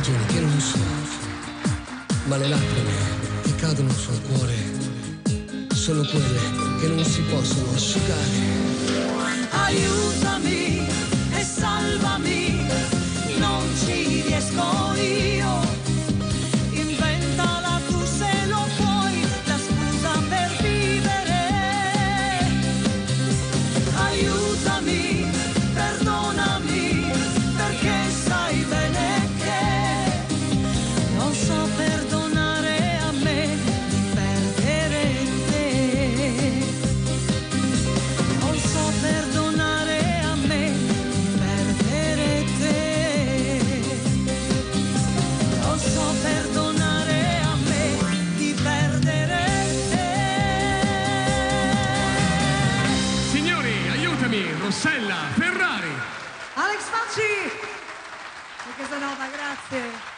ragioni che non so, ma le lacrime che cadono sul cuore sono quelle che non si possono asciugare. Aiutami e salvami, non ci riesco io. Inventala tu se lo puoi, la scusa per vivere. Aiutami, perdonami, perché sai bene che non so perdonare a me di perdere te. Non so perdonare a me di perdere te. Non so perdonare a me di perdere te. Signori, aiutami, Rossella Ferrari. Alex Facci! E questa nota, grazie.